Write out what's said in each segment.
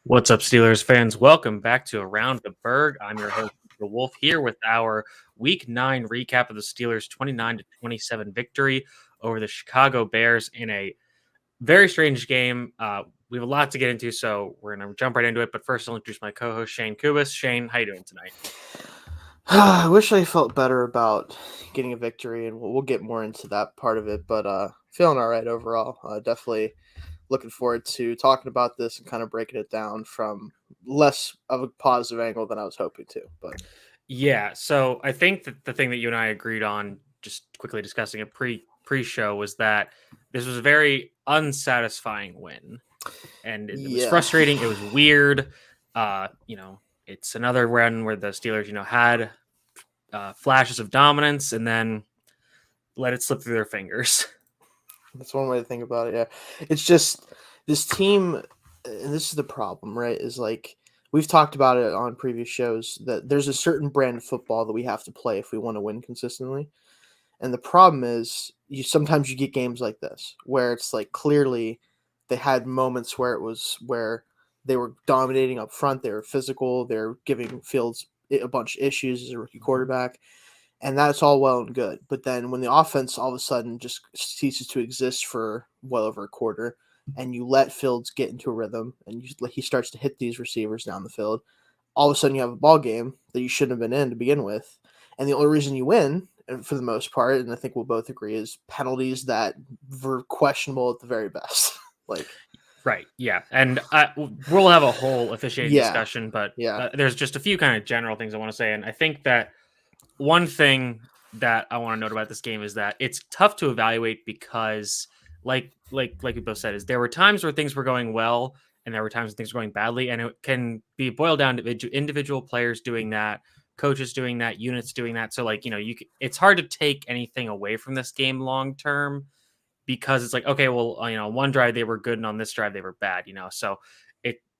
What's up, Steelers fans? Welcome back to Around the Burgh. I'm your host, the Wolf, here with our Week 9 recap of the Steelers' 29-27 victory over the Chicago Bears in a very strange game. We have a lot to get into, so we're going to jump right into it. But first, I'll introduce my co-host, Shane Kubis. Shane, how you doing tonight? I wish I felt better about getting a victory, and we'll get more into that part of it. But feeling all right overall. Definitely looking forward to talking about this and kind of breaking it down from less of a positive angle than I was hoping to. But Yeah, so I think that the thing that you and I agreed on, just quickly discussing it pre-show, was that this was a very unsatisfying win. And it was yeah, frustrating. It was weird. It's another run where the Steelers, had flashes of dominance and then let it slip through their fingers. that's one way to think about it. Yeah, it's just this team, and this is the problem, right? Is like we've talked about it on previous shows that there's a certain brand of football that we have to play if we want to win consistently. And the problem is sometimes you get games like this where it's like clearly they had moments where they were dominating up front, they were physical, they're giving Fields a bunch of issues as a rookie quarterback, and that's all well and good. But then when the offense all of a sudden just ceases to exist for well over a quarter, and you let Fields get into a rhythm, and he starts to hit these receivers down the field, all of a sudden you have a ball game that you shouldn't have been in to begin with, and the only reason you win, for the most part, and I think we'll both agree, is penalties that were questionable at the very best. like, Right. Yeah. And we'll have a whole officiating yeah, discussion, but yeah, there's just a few kind of general things I want to say. And I think that one thing that I want to note about this game is that it's tough to evaluate because like we both said, is there were times where things were going well and there were times when things were going badly, and it can be boiled down to individual players doing that, coaches doing that, units doing that. So it's hard to take anything away from this game long term, because it's like, okay, well, one drive they were good and on this drive they were bad, so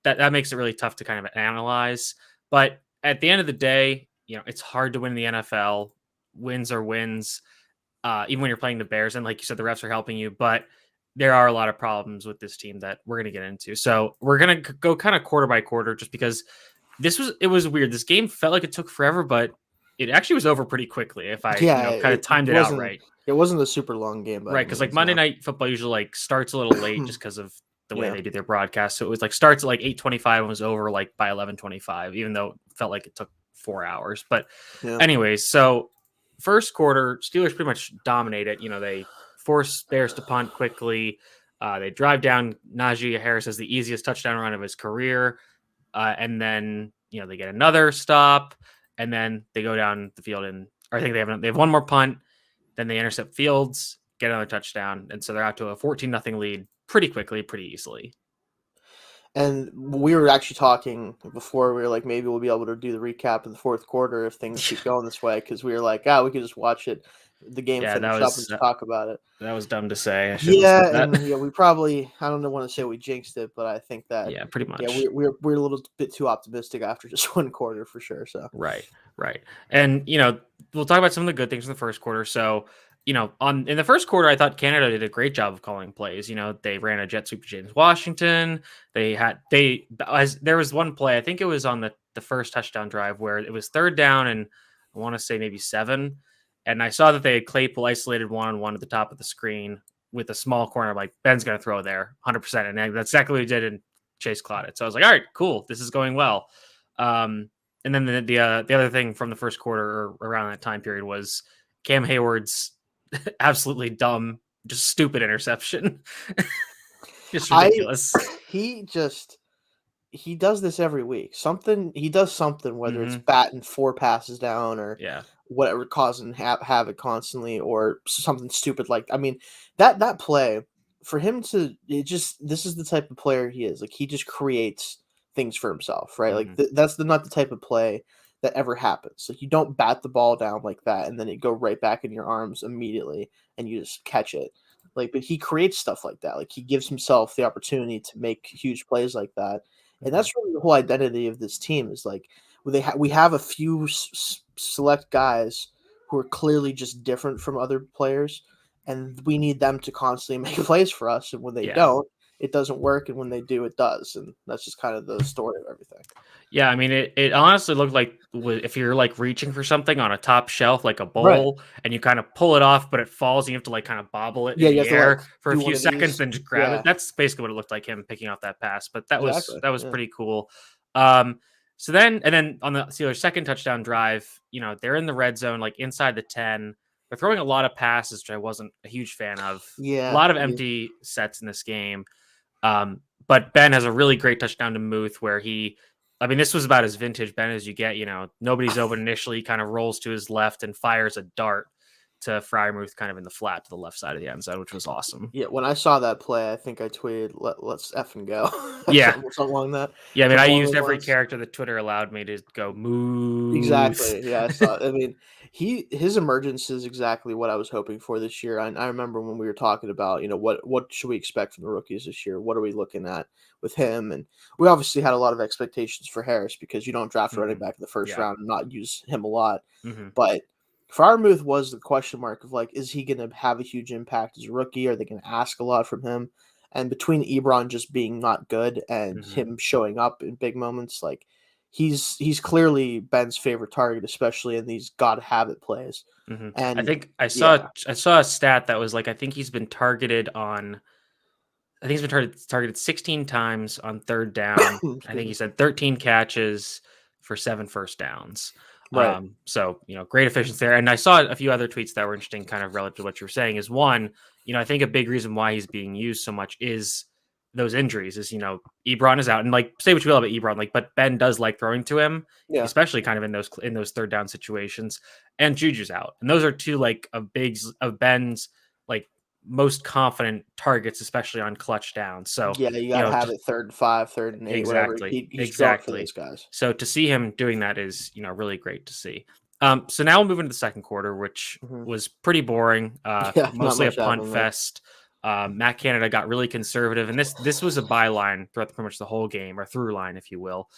that makes it really tough to kind of analyze. But at the end of the day, it's hard to win in the NFL. Wins are wins, even when you're playing the Bears. And like you said, the refs are helping you, but there are a lot of problems with this team that we're going to get into. So we're going to go kind of quarter by quarter, just because it was weird. This game felt like it took forever, but it actually was over pretty quickly if I, yeah. kind of It timed it out wasn't right. it wasn't a super long game by Right, any because like means. Monday No. Night Football usually like starts a little late just because of the way Yeah, they do their broadcast. So it was like starts at like 8:25 and was over like by 11:25, even though it felt like it took 4 hours. But yeah. anyways, so first quarter, Steelers pretty much dominate it. They force Bears to punt quickly. They drive down. Najee Harris has the easiest touchdown run of his career, and then they get another stop, and then they go down the field, and or I think they have one more punt. Then they intercept Fields, get another touchdown, and so they're out to a 14-0 lead pretty quickly, pretty easily. And we were actually talking before. We were like, maybe we'll be able to do the recap in the fourth quarter if things keep going this way, because we were like, we could just watch the game Yeah, finish up and just talk about it. that was dumb to say. I shouldn't have Yeah, said that. and we probably, I don't want to say we jinxed it, but I think that Yeah, pretty yeah, much. we're a little bit too optimistic after just one quarter for sure. So Right. And we'll talk about some of the good things in the first quarter. So, in the first quarter, I thought Canada did a great job of calling plays. They ran a jet sweep to James Washington. There was one play, I think it was on the first touchdown drive, where it was third down and I want to say maybe 7. And I saw that they had Claypool isolated one-on-one at the top of the screen with a small corner. I'm like, Ben's going to throw there 100%. And that's exactly what he did, and Chase caught it. So I was like, all right, cool. This is going well. And then the other thing from the first quarter or around that time period was Cam Hayward's absolutely dumb, just stupid interception. Just ridiculous. He does this every week. He does something, whether it's batting 4 passes down or Yeah. whatever, causing havoc constantly, or something stupid like. I mean, that play for him to this is the type of player he is. Like, he just creates things for himself, right? Like that's not the type of play that ever happens. Like, you don't bat the ball down like that and then it go right back in your arms immediately and you just catch it. Like, but he creates stuff like that. Like, he gives himself the opportunity to make huge plays like that. And that's really the whole identity of this team, is like we have a few select guys who are clearly just different from other players, and we need them to constantly make plays for us. And when they don't, it doesn't work, and when they do, it does, and that's just kind of the story of everything. Yeah, I mean, it honestly looked like if you're like reaching for something on a top shelf, like a Right. bowl, and you kind of pull it off, but it falls, and you have to like kind of bobble it Yeah, in you the have to like air for a do few one of seconds, these. then just grab it. Yeah, That's basically what it looked like him picking off that pass. But exactly. that was Yeah. pretty cool. So then on the Steelers' second touchdown drive, they're in the red zone, like inside the 10. They're throwing a lot of passes, which I wasn't a huge fan of. A Yeah. lot of empty sets in this game. But Ben has a really great touchdown to Muth where I mean, this was about as vintage Ben as you get. Nobody's open initially. He kind of rolls to his left and fires a dart to Fryermuth kind of in the flat to the left side of the end zone, which was awesome. Yeah, when I saw that play, I think I tweeted, Let's effing go," Yeah. something along that, Yeah. I mean, I something along used those every lines. character that Twitter allowed me to go Moose. Exactly. Yeah, I saw. I mean, his emergence is exactly what I was hoping for this year. I remember when we were talking about, what should we expect from the rookies this year? What are we looking at with him? And we obviously had a lot of expectations for Harris because you don't draft a running back in the first Yeah. round and not use him a lot. Mm-hmm. But Freiermuth was the question mark of like, is he going to have a huge impact as a rookie? Are they going to ask a lot from him? And between Ebron just being not good and Mm-hmm. him showing up in big moments, like he's clearly Ben's favorite target, especially in these gotta have it plays. Mm-hmm. I And think yeah, I saw a stat that was like I think he's been targeted on I think he's been targeted 16 times on third down. I excuse think he me. said 13 catches for 7 first downs. Right. So great efficiency there. And I saw a few other tweets that were interesting, kind of relative to what you were saying. Is one, I think a big reason why he's being used so much is those injuries. Is Ebron is out, and like say what you will about Ebron, like but Ben does like throwing to him, Yeah. especially kind of in those third down situations. And Juju's out, and those are two like of Ben's like most confident targets, especially on clutch downs. So, Yeah, you gotta have just it 3rd and 5, 3rd and 8, whatever. exactly, He's going for exactly. those guys. So to see him doing that is, really great to see. So now we'll move into the second quarter, which Mhm. was pretty boring, Yeah, not mostly a much punt happening there. fest. Matt Canada got really conservative, and this was a byline throughout pretty much the whole game, or through line, if you will,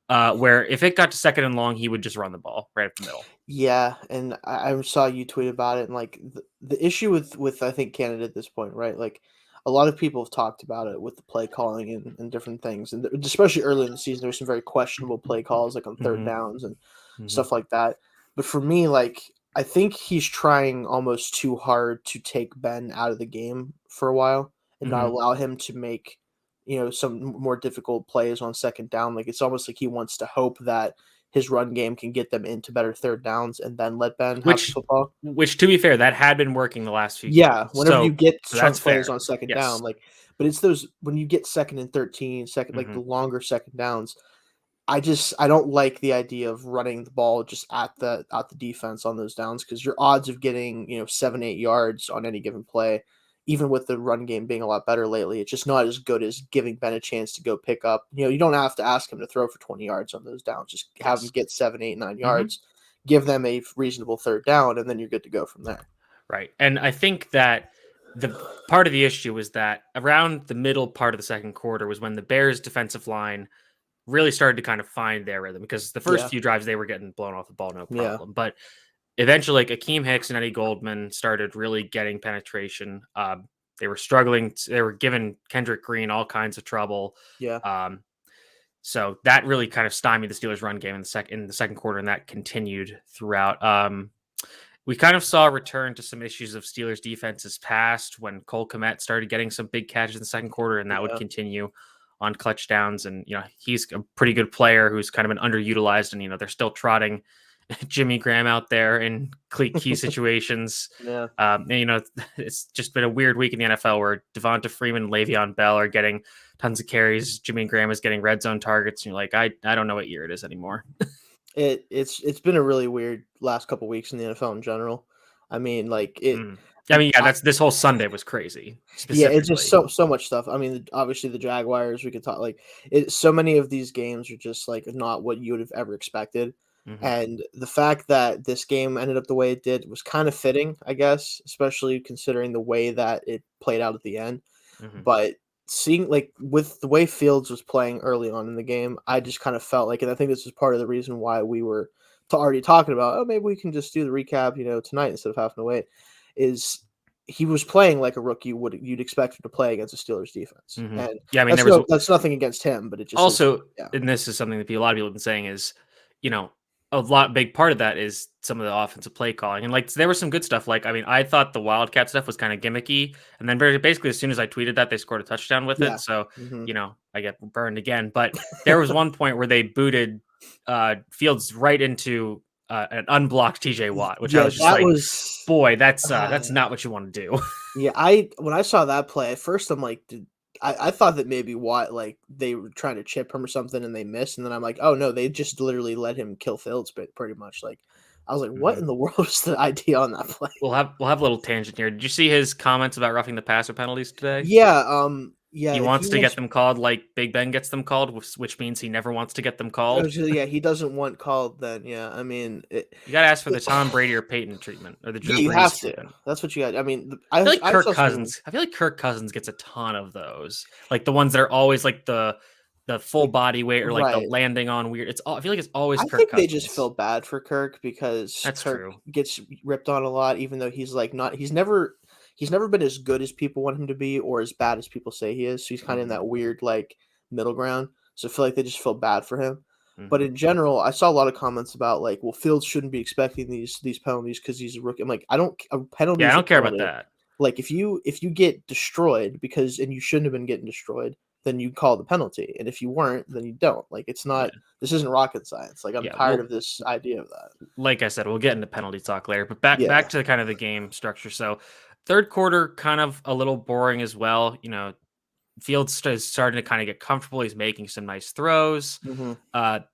where if it got to second and long, he would just run the ball right up the middle. Yeah, and I saw you tweet about it, and like the issue with I think Canada at this point, right? Like a lot of people have talked about it with the play calling and different things, and especially early in the season, there were some very questionable play calls, like on third Mm-hmm. downs and Mm-hmm. stuff like that. But for me, like I think he's trying almost too hard to take Ben out of the game for a while and not Mm-hmm. allow him to make some more difficult plays on second down. Like it's almost like he wants to hope that his run game can get them into better third downs and then let Ben have the Which, football. to be fair, that had been working the last few games. Yeah, whenever you get So that's chunk plays fair. on second down, Yes. like, but it's those when you get second and 13, second like Mm-hmm. the longer second downs. I don't like the idea of running the ball just at the defense on those downs because your odds of getting 7-8 yards on any given play, even with the run game being a lot better lately, it's just not as good as giving Ben a chance to go pick up. You don't have to ask him to throw for 20 yards on those downs. Just have him Yes. get 7, 8, 9 Mm-hmm. yards, give them a reasonable third down, and then you're good to go from there. Right. And I think that the part of the issue was that around the middle part of the second quarter was when the Bears defensive line really started to kind of find their rhythm because the first Yeah, few drives they were getting blown off the ball, no yeah, problem. But eventually, like Akeem Hicks and Eddie Goldman started really getting penetration. They were struggling. They were giving Kendrick Green all kinds of trouble. yeah, Um, so that really kind of stymied the Steelers' run game in the second quarter, and that continued throughout. We kind of saw a return to some issues of Steelers defenses past when Cole Kmet started getting some big catches in the second quarter, and that would yeah. continue on clutch downs. And he's a pretty good player who's kind of been underutilized, and they're still trotting Jimmy Graham out there in key situations. Yeah. And it's just been a weird week in the NFL where Devonta Freeman and Le'Veon Bell are getting tons of carries. Jimmy Graham is getting red zone targets, and you're like, I don't know what year it is anymore. It's been a really weird last couple weeks in the NFL in general. I mean, like it. Mm. I mean, yeah, I, that's this whole Sunday was crazy. yeah, it's just Specifically, so much stuff. I mean, obviously the Jaguars. We could talk like it. So many of these games are just like not what you would have ever expected, mm-hmm. and the fact that this game ended up the way it did was kind of fitting, I guess, especially considering the way that it played out at the end. Mm-hmm. But seeing like with the way Fields was playing early on in the game, I just kind of felt like, and I think this is part of the reason why we were already talking about, oh, maybe we can just do the recap, tonight instead of having to wait. Is he was playing like a rookie you'd expect him to play against a Steelers defense. Mm-hmm. And Yeah, I mean, there was that's nothing against him, but it just is. also, Yeah. and this is something that a lot of people have been saying is, you know, a big part of that is some of the offensive play calling. And like, there was some good stuff. Like, I mean, I thought the Wildcat stuff was kind of gimmicky. And then basically, as soon as I tweeted that, they scored a touchdown with Yeah. it. So, Mhm. I get burned again. But there was one point where they booted Fields right into an unblocked TJ Watt, which I Yeah, was just that like, was boy, that's not what you want to do. yeah, when I saw that play, at first I'm like, I thought that maybe Watt, like, they were trying to chip him or something and they missed, and then I'm like, oh no, they just literally let him kill Fields pretty much. Like, I was like, what Mhm. in the world was the idea on that play? We'll have a little tangent here. Did you see his comments about roughing the passer penalties today? Yeah, yeah, He he wants to get wants them called like Big Ben gets them called, which means he never wants to get them called. yeah, he doesn't want called then, yeah, I mean, You got to ask for the Tom Brady or Peyton treatment or the yeah, Drew you Brees have to. treatment. That's what you got. I mean, I I saw some. feel like Kirk Cousins gets a ton of those. Like the ones that are always like the full Like, body weight or like the right. landing on weird. I feel like it's always I Kirk think they just Cousins. feel bad for Kirk because That's Kirk true. gets ripped on a lot, even though he's like not. He's never been as good as people want him to be, or as bad as people say he is. So he's kind of in Hmm. that weird like middle ground. So I feel like they just feel bad for him. But Hmm. in general, I saw a lot of comments about like, well, Fields shouldn't be expecting these penalties because he's a rookie. I'm like, I don't. A penalty Yeah, I is a don't care about penalty. that. Like if you get destroyed and you shouldn't have been getting destroyed, then you call the penalty. And if you weren't, then you don't. Like it's Yeah, not this isn't rocket science. Like I'm yeah. tired Well, of this idea of that. like I said, we'll get into penalty talk later. But back Yeah. to kind of the game structure. So third quarter kind of a little boring as well. Fields is starting to kind of get comfortable. He's making some nice throws. Mhm.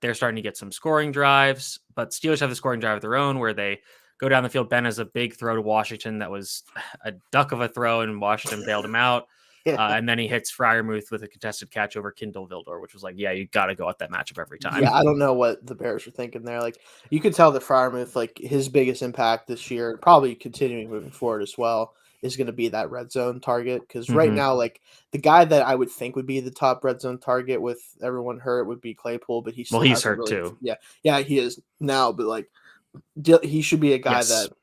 They're starting to get some scoring drives, but Steelers have the scoring drive of their own where they go down the field. Ben has a big throw to Washington that was a duck of a throw, and Washington bailed him out. Yeah. And then he hits Fryermuth with a contested catch over Kindle Vildor, which was like, yeah, you got to go at that matchup every time. Yeah, I don't know what the Bears were thinking there. Like you could tell that Freiermuth, like his biggest impact this year, and probably continuing moving forward as well, is going to be that red zone target. Because right Hmm. now, like the guy that I would think would be the top red zone target with everyone hurt would be Claypool, but he Well, still he's hasn't hurt really. too. Yeah, he is now, but like he should be a guy Yes. that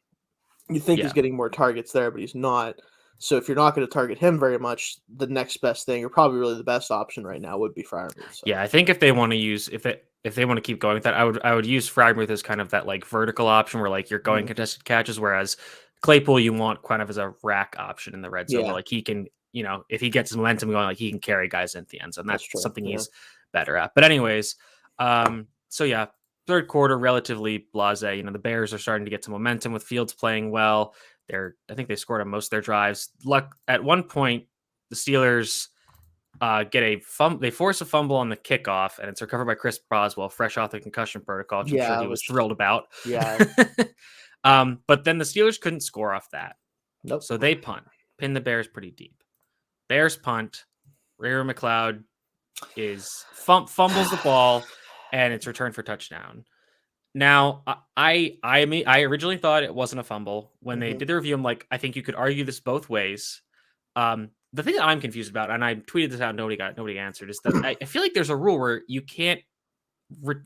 you think Yeah. is getting more targets there, but he's not. So if you're not going to target him very much, the next best thing, or probably really the best option right now, would be Freiermuth. So Yeah. I think if they want to use, if they want to keep going with that, I would use Fryermuth as kind of that like vertical option where like you're going mhm. contested catches, whereas Claypool you want kind of as a rack option in the red zone where Yeah, like he can, if he gets his momentum going, like he can carry guys into the end zone. that's That's true. something Yeah. he's better at. But anyways, so yeah, third quarter relatively blasé. The Bears are starting to get some momentum with Fields playing well. I think they scored on most of their drives. Luck at one point, the Steelers get a they force a fumble on the kickoff, and it's recovered by Chris Boswell, fresh off the concussion protocol, which I'm sure Yeah, he was which thrilled about. yeah, But then the Steelers couldn't score off that, nope. so they punt, pin the Bears pretty deep. Bears punt. Ray McLeod fumbles the ball, and it's returned for touchdown. Now, I originally thought it wasn't a fumble. When they Mhm. did the review, I'm like, I think you could argue this both ways. The thing that I'm confused about, and I tweeted this out, nobody answered, is that I feel like there's a rule where you can't.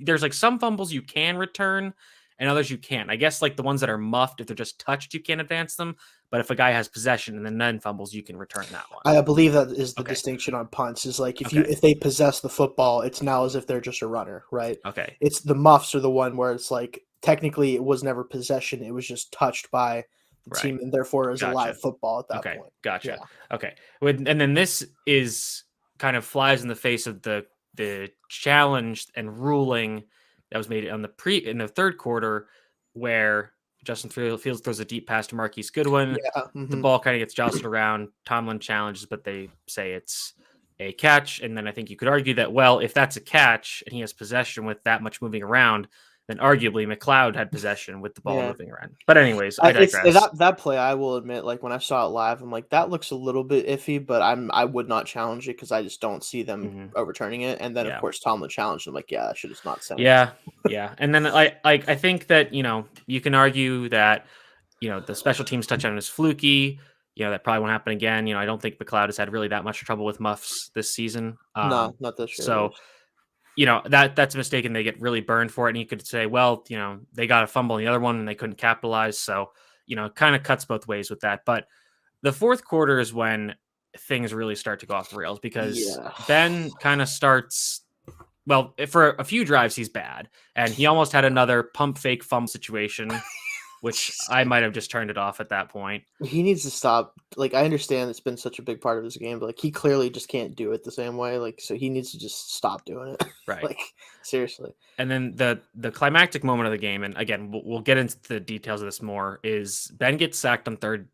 There's like some fumbles you can return, and others you can't. I guess like the ones that are muffed, if they're just touched, you can't advance them. But if a guy has possession and then fumbles, you can return that one. I believe that is the Okay. distinction on punts. Is like Okay. if they possess the football, it's now as if they're just a runner, right? Okay. It's the muffs are the one where it's like technically it was never possession; it was just touched by the Right. team, and therefore is a live Gotcha. football at that Okay. point. Gotcha. Yeah, Okay. And then this is kind of flies in the face of the challenge and ruling that was made in the third quarter, where Justin Fields throws a deep pass to Marquise Goodwin. yeah, The mhm. ball kind of gets jostled around. Tomlin challenges, but they say it's a catch. And then I think you could argue that, well, if that's a catch and he has possession with that much moving around, then arguably McLeod had possession with the ball Yeah. moving around. But anyways, I It's digress. that play. I will admit, like when I saw it live, I'm like, that looks a little bit iffy, but I would not challenge it because I just don't see them Hmm. overturning it. And then of Yeah. course Tomlin challenged. I'm like, yeah, that should just not send it. Yeah. Yeah. And then I think that, you can argue that, the special teams touchdown is fluky. That probably won't happen again. I don't think McLeod has had really that much trouble with muffs this season. No, not this year. At So least. that's a mistake and they get really burned for it. And you could say, well, they got a fumble in the other one and they couldn't capitalize. So, it kind of cuts both ways with that. But The fourth quarter is when things really start to go off the rails because Yeah. Ben kind of starts. Well, for a few drives, he's bad, and he almost had another pump fake fumble situation, which I might have just turned it off at that point. He needs to stop. Like, I understand it's been such a big part of his game, but like he clearly just can't do it the same way. Like, so he needs to just stop doing it. Right. Like, seriously. And then the climactic moment of the game, and again, we'll get into the details of this more, is Ben gets sacked on third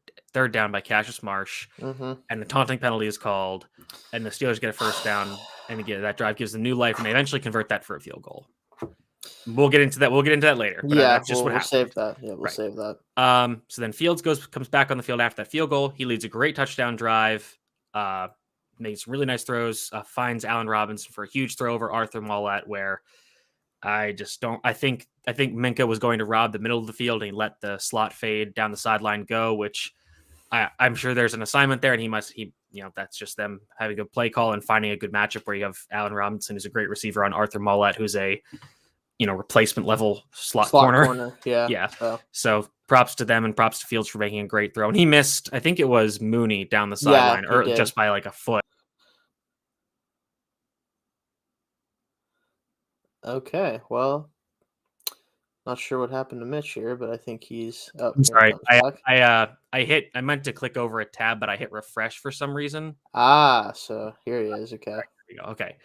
down by Cassius Marsh, and the taunting penalty is called, and the Steelers get a first down, and again, that drive gives them new life, and they eventually convert that for a field goal. We'll get into that. We'll get into that later. But Yeah, that's just what we'll happened. save that. Yeah, we'll save that. So then Fields comes back on the field after that field goal. He leads a great touchdown drive. Makes really nice throws. Finds Allen Robinson for a huge throw over Arthur Mollett, where I just don't. I think Minka was going to rob the middle of the field, and he let the slot fade down the sideline go, which I'm sure there's an assignment there, and he that's just them having a play call and finding a good matchup where you have Allen Robinson, who's a great receiver, on Arthur Mollett, who's a replacement level slot corner. Yeah. So props to them and props to Fields for making a great throw. And he missed, I think it was Mooney down the sideline, or just by like a foot. Okay, well, not sure what happened to Mitch here, but I think he's. Oh, I'm sorry. I meant to click over a tab, but I hit refresh for some reason. So here he is. Okay. There we go. Okay.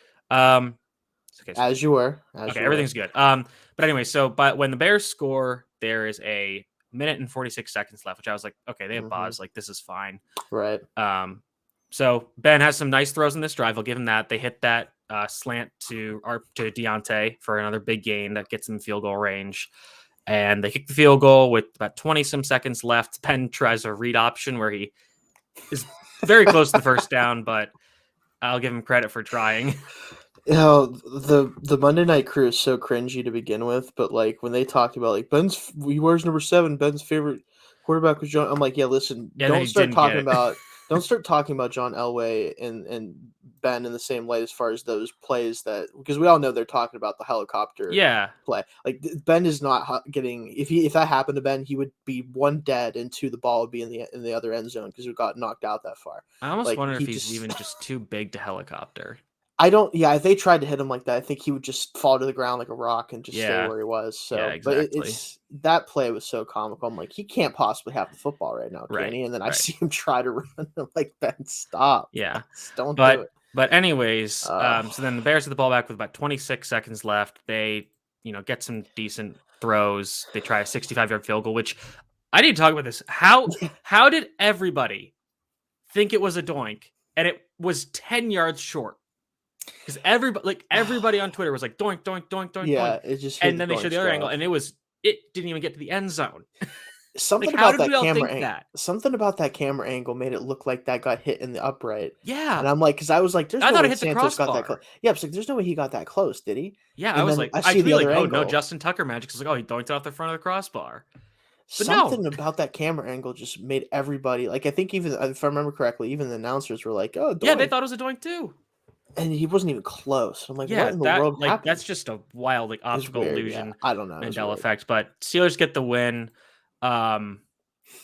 Okay, as you were. Everything's good. But anyway, but when the Bears score, there is a minute and 46 seconds left, which I was like, okay, they have Boz, like this is fine. Right. So Ben has some nice throws in this drive. I'll give him that. They hit that slant to Deontay for another big gain that gets them field goal range. And they kick the field goal with about 20 some seconds left. Ben tries a read option where he is very close to the first down, but I'll give him credit for trying. The Monday Night Crew is so cringy to begin with, but like when they talked about like he wears number 7, Ben's favorite quarterback was John. I'm like, yeah, listen, don't start talking about John Elway and Ben in the same light as far as those plays because we all know they're talking about the helicopter play. Like Ben is not getting if that happened to Ben, he would be 1 dead and 2 the ball would be in the other end zone because it got knocked out that far. I almost wonder if he's even just too big to helicopter. I don't. Yeah, if they tried to hit him like that, I think he would just fall to the ground like a rock and just stay where he was. So, exactly. But that play was so comical. I'm like, he can't possibly have the football right now, can he? And then I see him try to run. I'm like, Ben, stop. Yeah, don't do it. But anyways, so then the Bears get the ball back with about 26 seconds left. They, get some decent throws. They try a 65-yard field goal, which I need to talk about this. How did everybody think it was a doink and it was 10 yards short? Because everybody on Twitter was like doink, doink, doink, doink, doink. It just and then they showed the other angle, and it didn't even get to the end zone. Something about that camera angle. Something about that camera angle made it look like that got hit in the upright. Yeah, and I'm like, because I was like, I thought it hit the crossbar. Got that close. Yeah, I was like, there's no way he got that close, did he? Yeah, I was like, I see the other angle. No, Justin Tucker magic. I was like, oh, he doinked it off the front of the crossbar. But something about that camera angle just made everybody like. I think even if I remember correctly, even the announcers were like, oh, doink. Yeah, they thought it was a doink too. And he wasn't even close. I'm like, what in the world happened? That's just a wild optical illusion. Yeah. I don't know. Mandela effect. But Steelers get the win.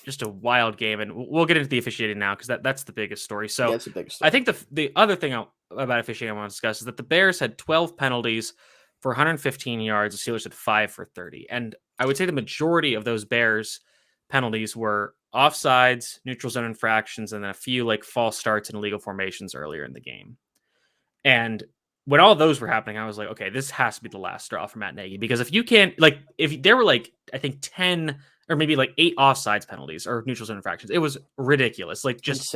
Just a wild game, and we'll get into the officiating now because that's the biggest story. So that's the biggest story. I think the other thing about officiating I want to discuss is that the Bears had 12 penalties for 115 yards. The Steelers had 5 for 30, and I would say the majority of those Bears penalties were offsides, neutral zone infractions, and then a few like false starts and illegal formations earlier in the game. And when all those were happening, I was like, okay, this has to be the last straw for Matt Nagy, because if you can't, like, if there were like, I think 10 or maybe like 8 offsides penalties or neutral zone infractions, it was ridiculous. Like just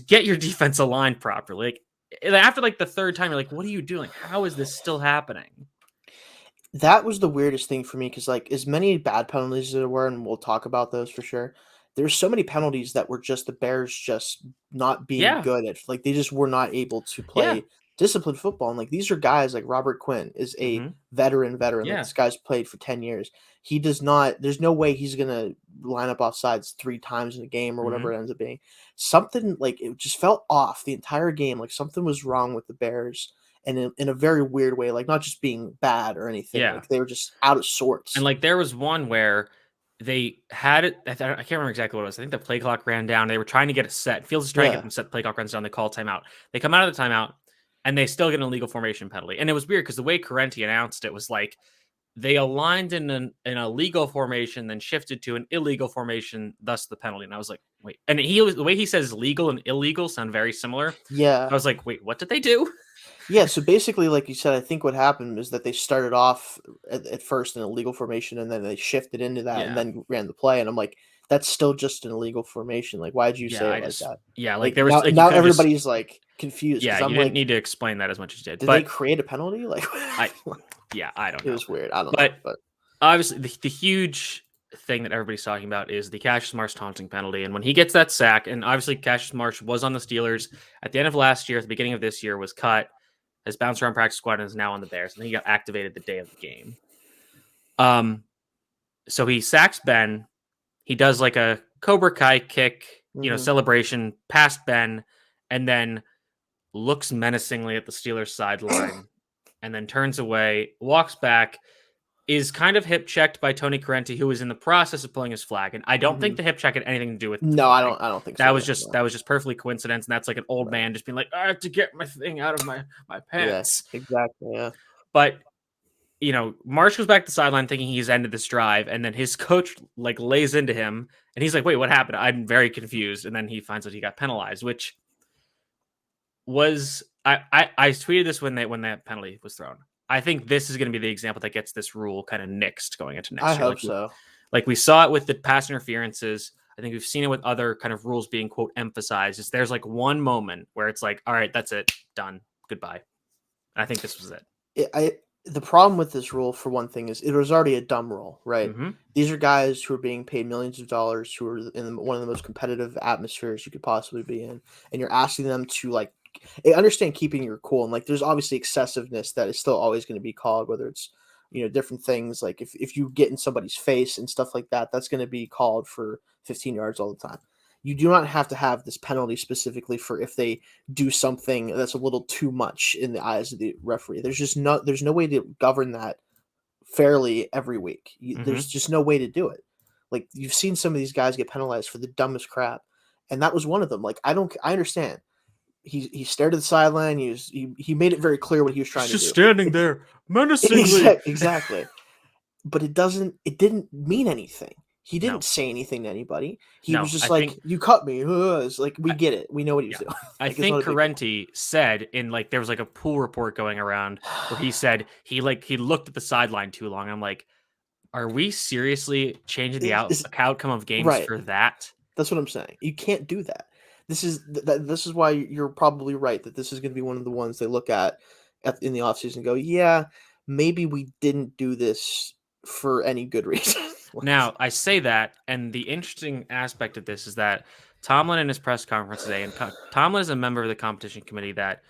get your defense aligned properly. Like after like the third time, you're like, what are you doing? How is this still happening? That was the weirdest thing for me, because like as many bad penalties as there were, and we'll talk about those for sure, there's so many penalties that were just the Bears just not being good at. Like they just were not able to play disciplined football. And like these are guys like Robert Quinn is a veteran. Like, this guy's played for 10 years. He does not, there's no way he's gonna line up offsides 3 times in a game or whatever it ends up being. Something like it just felt off the entire game. Like something was wrong with the Bears. And in a very weird way, like not just being bad or anything. Like they were just out of sorts. And like there was one where they had it. I can't remember exactly what it was. I think the play clock ran down. They were trying to get a set. Fields is trying to get Yeah. them set. Play clock runs down. They call timeout. They come out of the timeout, and they still get an illegal formation penalty. And it was weird because the way Carenti announced it was like they aligned in a legal formation, then shifted to an illegal formation, thus the penalty. And I was like, wait. And the way he says legal and illegal sound very similar. Yeah. I was like, wait, what did they do? Yeah, so basically, like you said, I think what happened is that they started off at first in a legal formation, and then they shifted into that, and Yeah. then ran the play. And I'm like, that's still just an illegal formation. Like, why'd you say Yeah, it like that? like Like there was like you now kind of just everybody's like confused yeah, because you I'm didn't like, need to explain that as much as you did. did they But create a penalty? Like, I yeah, I don't it know. was weird. I don't know, But but obviously the huge thing that everybody's talking about is the Cassius Marsh taunting penalty. And when he gets that sack, and obviously Cassius Marsh was on the Steelers at the end of last year, at the beginning of this year, was cut, has bounced around practice squad, and is now on the Bears. And he got activated the day of the game. So he sacks Ben. He does like a Cobra Kai kick, mhm. celebration past Ben, and then looks menacingly at the Steelers sideline, and then turns away, walks back, is kind of hip checked by Tony Carenti, who was in the process of pulling his flag. And I don't think Mhm. the hip check had anything to do with the No, flag. I don't think That so. was No, just no. that was just perfectly coincidence. And that's like an old Right. man just being like, I have to get my thing out of my Yeah, pants. exactly. Yeah. But Marsh goes back to the sideline thinking he's ended this drive, and then his coach like lays into him, and he's like, "Wait, what happened?" I'm very confused, and then he finds out he got penalized, which was I tweeted this when that penalty was thrown. I think this is going to be the example that gets this rule kind of nixed going into I next year. hope so. Like we saw it with the pass interferences. I think we've seen it with other kind of rules being quote emphasized. Is there's like one moment where it's like, all right, that's it, done, goodbye. And I think this was it. The problem with this rule, for one thing, is it was already a dumb rule, right? Mm-hmm. These are guys who are being paid millions of dollars, who are in one of the most competitive atmospheres you could possibly be in, and you're asking them to like, I understand keeping your cool, and like, there's obviously excessiveness that is still always going to be called, whether it's different things like if you get in somebody's face and stuff like that, that's going to be called for 15 yards all the time. You do not have to have this penalty specifically for if they do something that's a little too much in the eyes of the referee. There's no way to govern that fairly every week. Mm-hmm. There's just no way to do it. Like you've seen some of these guys get penalized for the dumbest crap, and that was one of them. Like I understand. He stared at the sideline. He made it very clear what he was trying He's to just do. standing there menacingly. Exactly. But it didn't mean anything. He No, didn't say anything to anybody. He was no. just I like, think "You cut me." It's like we I, get it. We know what he was yeah, doing. I Like it's not think a big deal. Carenti said in like there was like a pool report going around where he said he looked at the sideline too long. I'm like, are we seriously changing the outcome of games Right. for that? That's what I'm saying. You can't do that. This is why you're probably right that this is going to be one of the ones they look at in the offseason and go, yeah, maybe we didn't do this for any good reason. Now, I say that, and the interesting aspect of this is that Tomlin in his press conference today, and Tomlin is a member of the competition committee that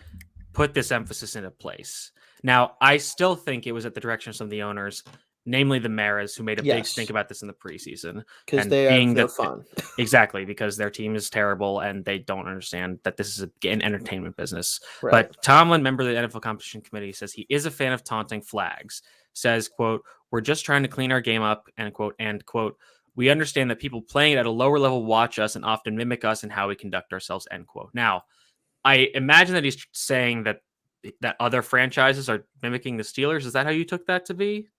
put this emphasis into place. Now, I still think it was at the direction of some of the owners, namely the Maras, who made a big stink Yes, about this in the preseason. because And they have being no that fun. exactly because their team is terrible and they don't understand that this is an entertainment business. Right. But Tomlin, member of the NFL competition committee, says he is a fan of taunting flags. Says, quote, "We're just trying to clean our game up," end quote, and quote, "We understand that people playing it at a lower level watch us and often mimic us in how we conduct ourselves," end quote. Now, I imagine that he's saying that other franchises are mimicking the Steelers. Is that how you took that to be?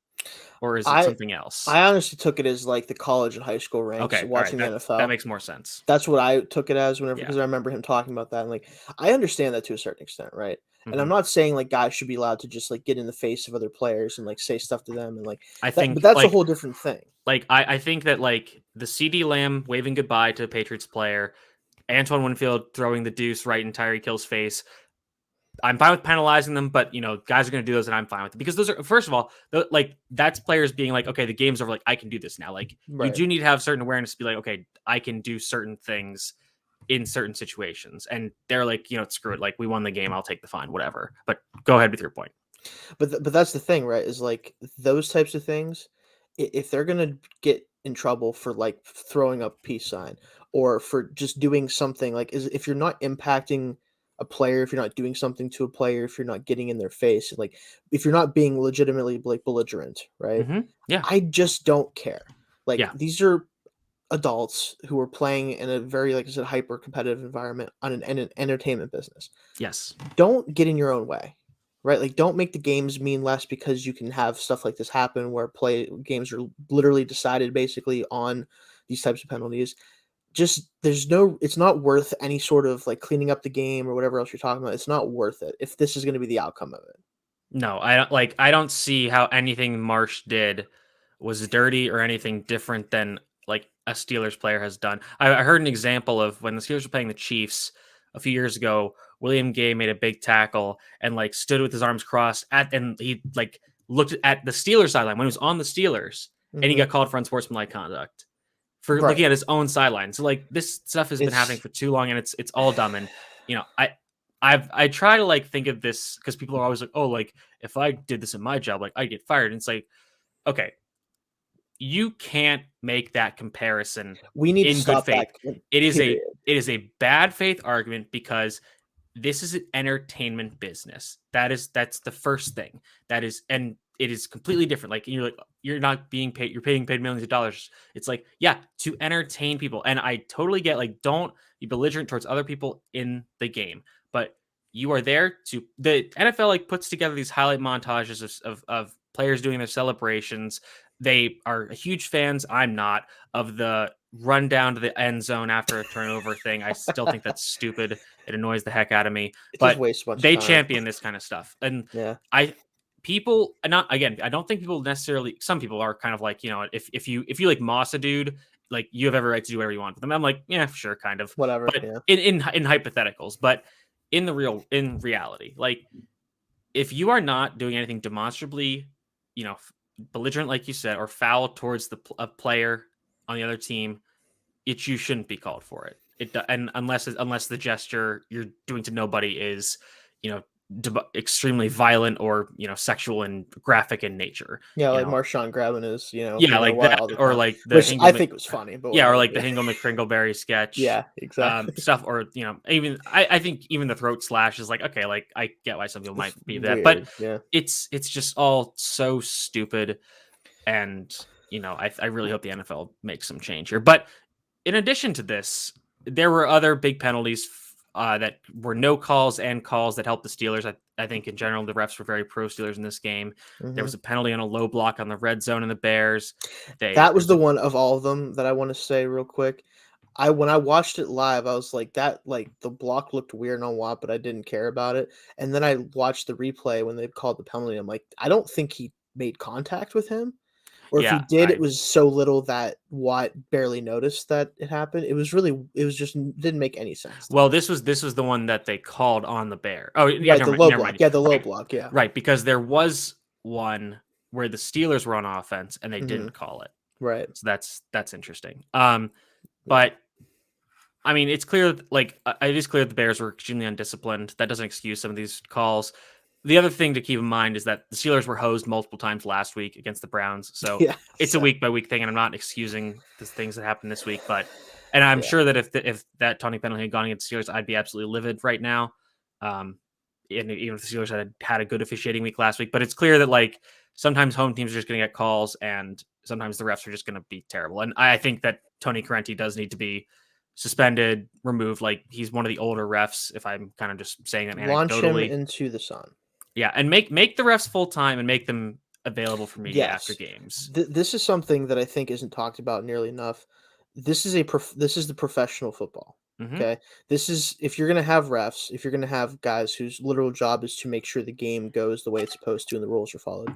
Or is it I something else? I honestly took it as like the college and high school ranks Okay, all right. watching the That NFL. makes more sense. That's what I took it as whenever Yeah. because I remember him talking about that and like I understand that to a certain extent, right? And I'm Mhm. not saying like guys should be allowed to just like get in the face of other players and like say stuff to them and like I that, but think that's a whole different thing. I think that like the CD Lamb waving goodbye to a Patriots player, Antoine Winfield throwing the deuce right in Tyreek Hill's face. I'm fine with penalizing them, but guys are going to do those, and I'm fine with it because those are first of all, like that's players being like, okay, the game's over. Like I can do this now. Like you Right. do need to have certain awareness to be like, okay, I can do certain things in certain situations, and they're like, screw it. Like we won the game, I'll take the fine, whatever. But go ahead with your point. But that's the thing, right? Is like those types of things, if they're gonna get in trouble for like throwing up peace sign or for just doing something like is if you're not impacting a player, if you're not doing something to a player, if you're not getting in their face, like if you're not being legitimately like belligerent, right? Yeah. I just don't care. Like Yeah. these are adults who are playing in a very, like I said, hyper competitive environment on an entertainment business. Yes. Don't get in your own way, right? Like, don't make the games mean less because you can have stuff like this happen where play games are literally decided basically on these types of penalties. Just it's not worth any sort of like cleaning up the game or whatever else you're talking about. It's not worth it if this is going to be the outcome of it. No, I don't see how anything Marsh did was dirty or anything different than like a Steelers player has done. I heard an example of when the Steelers were playing the Chiefs a few years ago. William Gay made a big tackle and like stood with his arms crossed and he like looked at the Steelers sideline when he was on the Steelers and he Hmm. got called for unsportsmanlike conduct for Right. looking at his own sideline. So like this stuff has been happening It's for too long and it's all dumb. And you know, I try to like think of this because people are always like, oh, like if I did this in my job, like I'd get fired. And it's like, okay, you can't make that comparison we need to in good stop faith. that. It is Period. a bad faith argument because this is an entertainment business. That's the first thing. That is, and it is completely different. Like you're not being paid, you're being paid millions of dollars. It's like, yeah, to entertain people. And I totally get like don't be belligerent towards other people in the game. But you are there to the NFL like puts together these highlight montages of players doing their celebrations. They are huge fans. I'm not of the run down to the end zone after a turnover thing. I still think that's stupid. It annoys the heck out of me. It just But wastes a bunch of they time. champion this kind of stuff. And Yeah. I people not again, I don't think people necessarily some people are kind of like, you know, if you like moss a dude, like you have every right to do whatever you want with them. I'm like, yeah, sure, kind of. Whatever. But Yeah. in hypotheticals, but in reality, like if you are not doing anything demonstrably, you know, belligerent, like you said, or foul towards a player on the other team, you shouldn't be called for it. And unless the gesture you're doing to nobody is, you know, extremely violent or you know sexual and graphic in nature, Yeah, you like know, Marshawn grabbing his, yeah, like that, all the or time, like the which Hingle, I think was funny, but yeah, or whatever. like the Hingle McCringleberry sketch, Yeah, exactly. stuff, or you know, even I think even the throat slash is like okay, like I get why some people might It's be that, but weird. Yeah. it's just all so stupid, and you know, I really hope the NFL makes some change here. But in addition to this, there were other big penalties that were no calls and calls that helped the Steelers. I think in general the refs were very pro Steelers in this game. There Hmm. was a penalty on a low block on the red zone in the Bears. That was There's the a one of all of them that I want to say real quick. When I watched it live, I was like that like the block looked weird on Watt, but I didn't care about it. And then I watched the replay when they called the penalty. I'm like, I don't think he made contact with him. Or if he yeah, did, it was so little that Watt barely noticed that it happened. It was just didn't make any sense to well, me. this was the one that they called on the Bear. Oh yeah, Right, never the mind, low never block. mind. Yeah, the low Right, block. Yeah. right, because there was one where the Steelers were on offense and they Hmm. didn't call it. Right. So that's interesting. Yeah. But I mean, it's clear, like, it is clear the Bears were extremely undisciplined. That doesn't excuse some of these calls. The other thing to keep in mind is that the Steelers were hosed multiple times last week against the Browns. So Yeah. it's a So, week by week thing, and I'm not excusing the things that happened this week. But, and I'm yeah. sure that if that taunting penalty had gone against the Steelers, I'd be absolutely livid right now. Um, and even if the Steelers had a good officiating week last week, but it's clear that like sometimes home teams are just going to get calls, and sometimes the refs are just going to be terrible. And I think that Tony Correnti does need to be suspended, removed. Like he's one of the older refs. If I'm kind of just saying that Launch him anecdotally, into the sun. yeah, and make the refs full time and make them available for media after Yes. games. This is something that I think isn't talked about nearly enough. This is the professional football. Hmm. Okay. This is if you're gonna have refs, if you're gonna have guys whose literal job is to make sure the game goes the way it's supposed to and the rules are followed.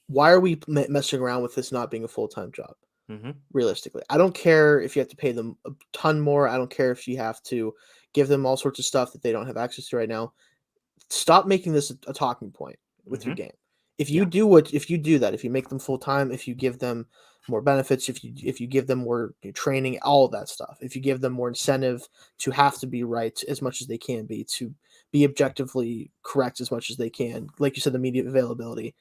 Why are we messing around with this not being a full time job? Hmm. Realistically, I don't care if you have to pay them a ton more. I don't care if you have to give them all sorts of stuff that they don't have access to right now. Stop making this a talking point with your Hmm. game. If you Yeah. if you do that, if you make them full time, if you give them more benefits, if you give them more training, all of that stuff, if you give them more incentive to have to be right as much as they can be, to be objectively correct as much as they can, like you said, the media availability,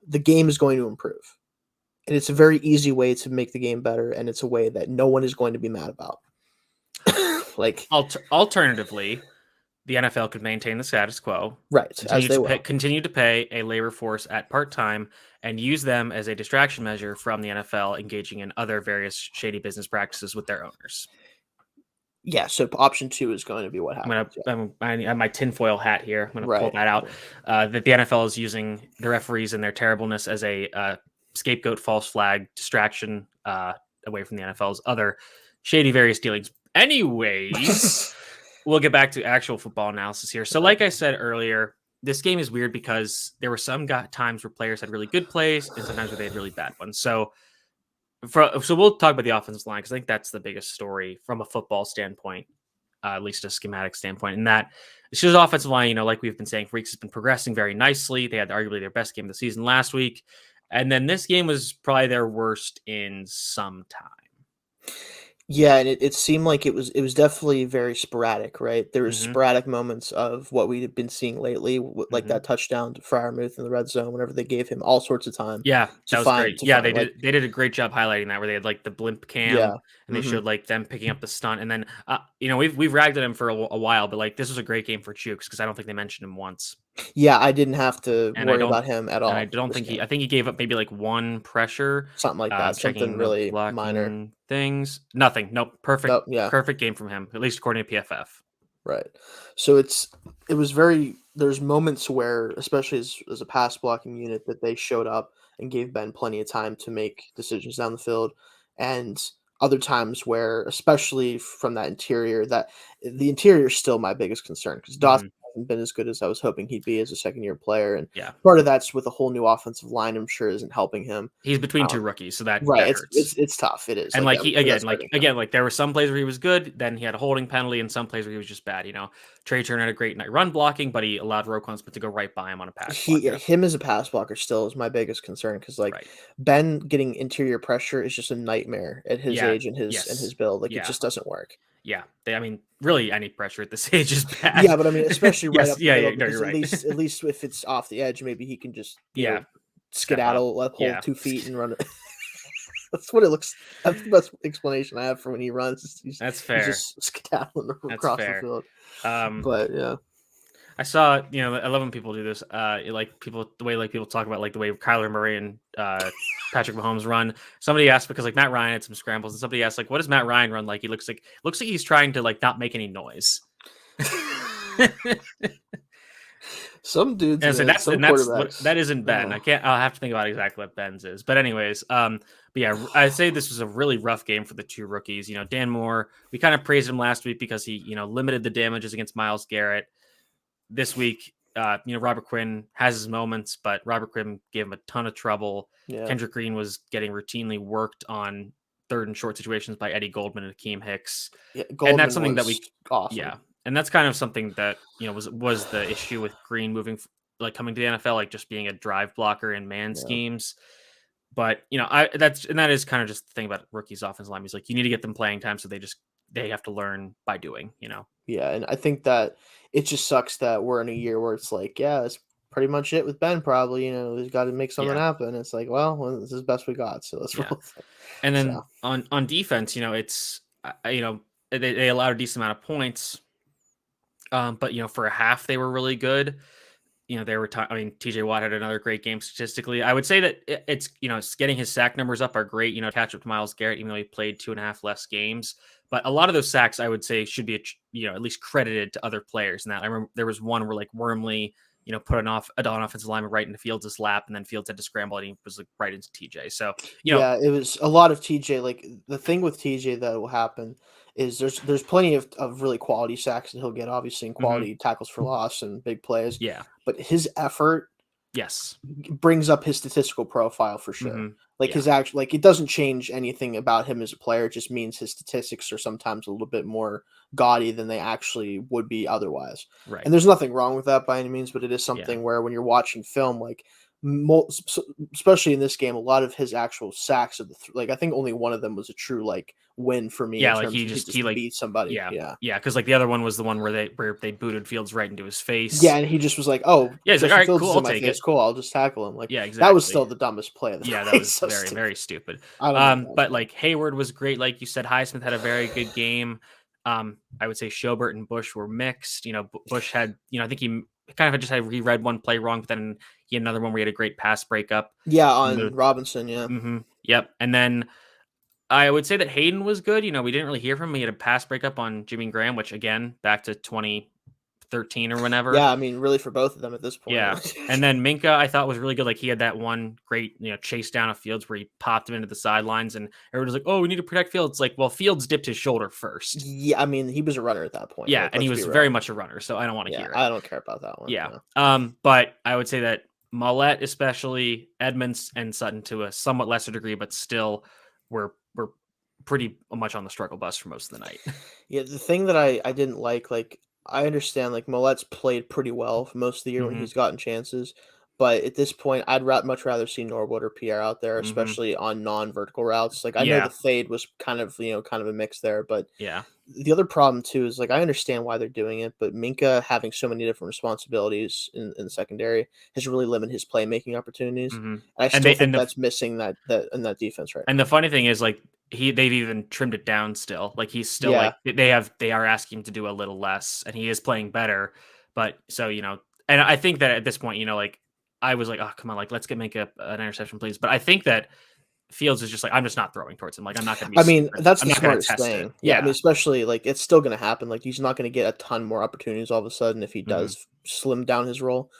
the game is going to improve. And it's a very easy way to make the game better, and it's a way that no one is going to be mad about. Like, Alternatively, the NFL could maintain the status quo, Right, as they will. continue to pay a labor force at part-time, and use them as a distraction measure from the NFL engaging in other various shady business practices with their owners. Yeah, so option 2 is going to be what I'm gonna. happens, yeah. I have my tinfoil hat here. I'm gonna pull Right, that out. right. That the NFL is using the referees and their terribleness as a scapegoat, false flag, distraction away from the NFL's other shady various dealings. Anyways, we'll get back to actual football analysis here. So, Right. like I said earlier, this game is weird because there were some times where players had really good plays and sometimes where they had really bad ones. So, we'll talk about the offensive line because I think that's the biggest story from a football standpoint, at least a schematic standpoint. And that it's just offensive line, like we've been saying, Freaks has been progressing very nicely. They had arguably their best game of the season last week. And then this game was probably their worst in some time. Yeah, and it seemed like it was definitely very sporadic, right? There was Mm-hmm. sporadic moments of what we've been seeing lately, like Mm-hmm. that touchdown to Freiermuth in the red zone, whenever they gave him all sorts of time Yeah, that was great. to Yeah, find like they did a great job highlighting that where they had like the blimp cam yeah. and they Mhm. showed like them picking up the stunt. And then we've ragged at him for a while, but like this was a great game for Chukes because I don't think they mentioned him once. Yeah, I didn't have to And I worry don't about him at and I all don't this think game. I think he gave up maybe like one pressure. Something like that, something Checking the really minor. blocking things. Nothing. Nope. Nope, yeah. Perfect game from him, at least according to PFF. Right. So it was very there's moments where, especially as a pass blocking unit, that they showed up and gave Ben plenty of time to make decisions down the field. And other times where, especially from that interior, that the interior is still my biggest concern because Dawson Mhm. hasn't been as good as I was hoping he'd be as a second year player. And Yeah. part of that's with a whole new offensive line, I'm sure isn't helping him. He's between two Um, rookies, so that right. hurts. It's tough. It is. And Like like I'm he sure that's hurting him. like there were some plays where he was good, then he had a holding penalty, and some plays where he was just bad. Trey Turner had a great night run blocking, but he allowed Roquan Smith to go right by him on a pass blocker. Him as a pass blocker still is my biggest concern because like Right. Ben getting interior pressure is just a nightmare at his Yeah. age and his Yes. build. Like it Yeah. just doesn't work. Yeah. Really any pressure at this age is bad. Yeah, but I mean, especially right Yes. up the Yeah. middle Yeah. No, because you're right. at least if it's off the edge, maybe he can just Yeah. Step up. skedaddle, hold Yeah. 2 feet and run it. That's what it looks. That's the best explanation I have for when he runs. That's He's fair. just skedaddling That's across the fair. field. Um, But yeah, I saw, I love when people do this. The way like people talk about like the way Kyler Murray and Patrick Mahomes run. Somebody asked because like Matt Ryan had some scrambles, and somebody asked like, what does Matt Ryan run like? He looks like he's trying to like not make any noise. some dudes, And so man, some quarterbacks. that isn't Ben. Oh. I'll have to think about exactly what Ben's is. But anyways, but yeah, I'd say this was a really rough game for the two rookies. Dan Moore, we kind of praised him last week because he, limited the damages against Myles Garrett. This week, Robert Quinn has his moments, but Robert Quinn gave him a ton of trouble. Yeah. Kendrick Green was getting routinely worked on third and short situations by Eddie Goldman and Akeem Hicks. Yeah, And that's something that awesome. Yeah. And that's kind of something that, was the issue with Green coming to the NFL, like just being a drive blocker in man schemes. But, that is kind of just the thing about rookies offensive line. He's like, you need to get them playing time. So they have to learn by doing, Yeah. And I think that it just sucks that we're in a year where it's like, yeah, that's pretty much it with Ben, probably, he's got to make something happen. It's like, well, this is the best we got. So let's roll with it. And then on defense, it's, they allowed a decent amount of points. But for a half, they were really good. They were. TJ Watt had another great game statistically. I would say that it's getting his sack numbers up are great. Catch up to Myles Garrett, even though he played 2.5 less games. But a lot of those sacks, I would say, should be at least credited to other players. And that I remember there was one where like Wormley, put an offensive lineman right into Fields' lap, and then Fields had to scramble, and he was like right into TJ. So yeah, it was a lot of TJ. Like the thing with TJ that will happen is there's plenty of really quality sacks that he'll get, obviously, and quality tackles for loss and big plays. Yeah, but his effort, yes, brings up his statistical profile for sure. Like his actual, like it doesn't change anything about him as a player. It just means his statistics are sometimes a little bit more gaudy than they actually would be otherwise. Right. And there's nothing wrong with that by any means, but it is something where when you're watching film, like especially in this game, a lot of his actual sacks of I think only one of them was a true like win for me. Yeah, in like terms he of just beat somebody. Yeah, because like the other one was the one where they booted Fields right into his face. Yeah, and he just was like, "Oh, yeah, he's like, all right, Fields cool, is I'll in my take face. it. Cool, I'll just tackle him." Like, yeah, exactly. That was still the dumbest play of the Yeah, day. that was So very stupid. very stupid. I don't know But like Hayward was great, like you said. Highsmith had a very good game. I would say Schobert and Bush were mixed. Bush had, I think he kind of just had reread one play wrong, but then he had another one where he had a great pass breakup. Yeah, on Robinson, yeah. Yep. And then I would say that Hayden was good. We didn't really hear from him. He had a pass breakup on Jimmy Graham, which again, back to 2013 or whenever. Yeah, I mean, really for both of them at this point. Yeah. And then Minka, I thought was really good. Like he had that one great, chase down of Fields where he popped him into the sidelines, and everyone was like, "Oh, we need to protect Fields." Like, well, Fields dipped his shoulder first. Yeah, I mean, he was a runner at that point. Yeah, like, and he was very much a runner, so I don't want to hear it. I don't care about that one. Yeah. No. But I would say that Mollett, especially Edmonds and Sutton to a somewhat lesser degree, but still were pretty much on the struggle bus for most of the night. Yeah, the thing that I didn't like I understand like Mollet's played pretty well for most of the year when he's gotten chances, but at this point I'd much rather see Norwood or Pierre out there, especially on non-vertical routes. Like I know the fade was kind of a mix there, but yeah. The other problem too is like I understand why they're doing it, but Minka having so many different responsibilities in the secondary has really limited his playmaking opportunities. And I still think that's missing that in that defense right now. And the funny thing is like they've even trimmed it down still. Like he's still like they are asking him to do a little less, and he is playing better. But so and I think that at this point, like I was like, oh come on, like let's get Minka an interception, please. But I think that Fields is just like, I'm just not throwing towards him. Like I'm not going to be. I mean, stupid. that's I'm the not gonna smartest thing. it. Yeah, I mean, especially like it's still going to happen. Like he's not going to get a ton more opportunities all of a sudden if he does slim down his role.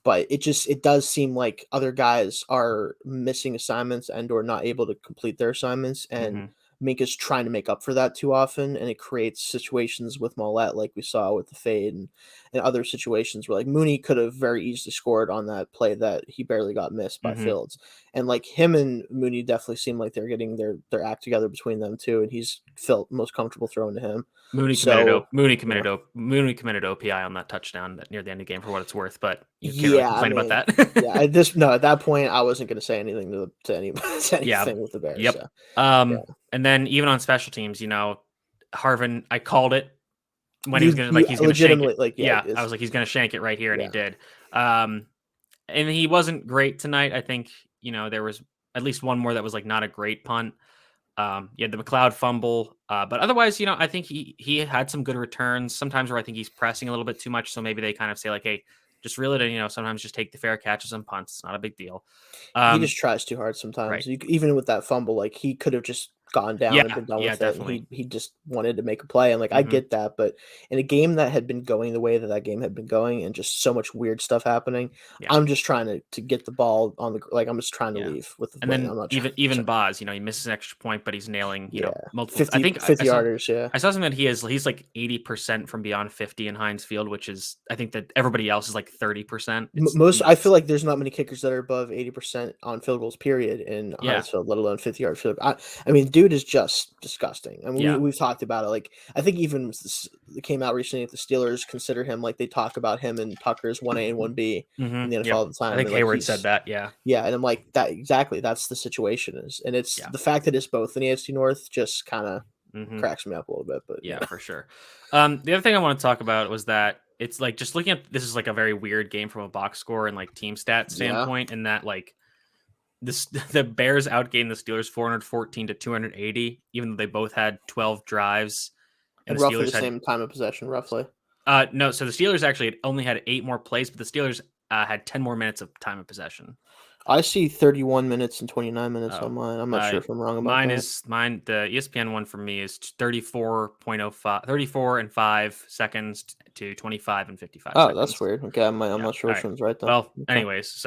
But it does seem like other guys are missing assignments and or not able to complete their assignments, and Minka's trying to make up for that too often, and it creates situations with Mollett like we saw with the fade and other situations where like Mooney could have very easily scored on that play that he barely got missed by Fields. And like him and Mooney definitely seem like they're getting their act together between them too, and he's felt most comfortable throwing to him. Mooney committed OPI on that touchdown near the end of the game for what it's worth, but you can't really complain about that. At that point I wasn't going to say anything to anything with the Bears. Yep. So. And then even on special teams, Harvin, I called it when he was going to he's going to shank it. I was like, he's going to shank it right here, and he did. And he wasn't great tonight. I think there was at least one more that was like not a great punt. The McLeod fumble, but otherwise, I think he had some good returns. Sometimes where I think he's pressing a little bit too much, so maybe they kind of say like, hey, just reel it in. Sometimes just take the fair catches and punts. It's not a big deal. He just tries too hard sometimes. Right. Even with that fumble, like he could have just gone down and been done with it. He just wanted to make a play, and like I get that, but in a game that had been going the way that game had been going, and just so much weird stuff happening, I'm just trying to get the ball on the I'm just trying to leave with the play. And then I'm not even Boz, he misses an extra point, but he's nailing multiple 50, I think 50 yarders. I saw something that he's like 80% from beyond 50 in Heinz Field, which is I think that everybody else is like 30%. I feel like there's not many kickers that are above 80% on field goals period in Heinz Field, let alone 50-yard field. I mean, dude is just disgusting. I mean, we've talked about it. Like, I think even it came out recently that the Steelers consider him, like they talk about him and Tucker's 1A and 1B in the NFL all the time. I think Hayward said that. Yeah. And I'm like, that exactly. That's the situation and it's the fact that it's both in the AFC North just kind of cracks me up a little bit. But for sure. The other thing I want to talk about was that it's like just looking at this is like a very weird game from a box score and like team stat standpoint, in that like the Bears outgained the Steelers 414 to 280, even though they both had 12 drives. And roughly the same time of possession, roughly. No, so the Steelers actually only had 8 more plays, but the Steelers had 10 more minutes of time of possession. I see 31 minutes and 29 minutes on mine. I'm not sure if I'm wrong about that. Mine. The ESPN one for me is 34 and 5 seconds to 25 and 55 seconds. Oh, that's weird. Okay, I'm not sure which one's right though. Well, anyways,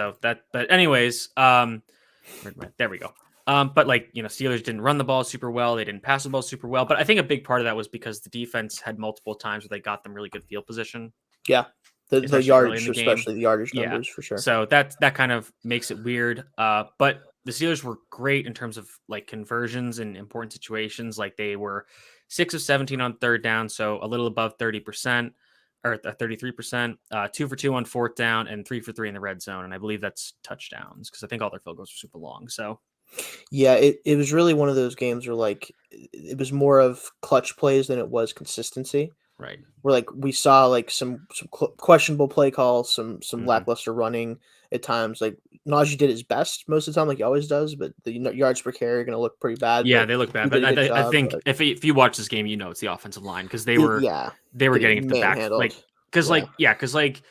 there we go. But like, Steelers didn't run the ball super well. They didn't pass the ball super well. But I think a big part of that was because the defense had multiple times where they got them really good field position. Yeah. The yardage, especially the yardage numbers for sure. So that kind of makes it weird. But the Steelers were great in terms of like conversions in important situations. Like they were 6 of 17 on third down, so a little above 30%. Or 33%, 2 for 2 on fourth down, and 3 for 3 in the red zone. And I believe that's touchdowns because I think all their field goals were super long. So, yeah, it was really one of those games where like it was more of clutch plays than it was consistency. Right. Where like we saw like some questionable play calls, some Mhm. lackluster running at times. Like Najee did his best most of the time, like he always does, but the yards per carry are going to look pretty bad. Yeah, But they look he bad, did but a good I job. think But if you watch this game, you know it's the offensive line because yeah, they were getting getting into the back manhandled. like Yeah, because like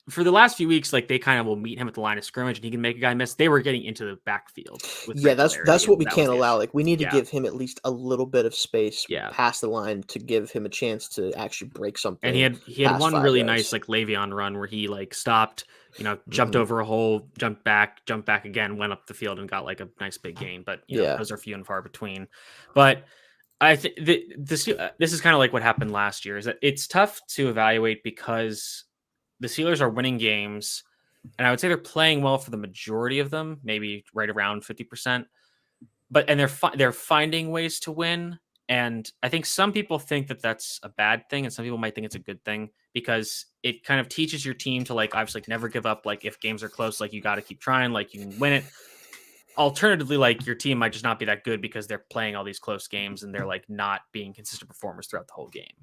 for the last few weeks, like they kind of will meet him at the line of scrimmage and he can make a guy miss. They were getting into the backfield with yeah, regularity, that's what and we that was can't the allow. issue. Like we need to Yeah, give him at least a little bit of space yeah. past the line to give him a chance to actually break And something he had past one 5 really yards. nice like Le'Veon run where he like stopped, jumped Hmm. over a hole, jumped back again, went up the field and got like a nice big gain. But Yeah. those are few and far between. But I think this is kind of like what happened last year. Is that it's tough to evaluate because the Steelers are winning games, and I would say they're playing well for the majority of them, maybe right around 50%. But and they're finding ways to win, and I think some people think that that's a bad thing, and some people might think it's a good thing because it kind of teaches your team to like obviously like, never give up. Like if games are close, like you got to keep trying, like you can win it. Alternatively, like your team might just not be that good because they're playing all these close games and they're like not being consistent performers throughout the whole game.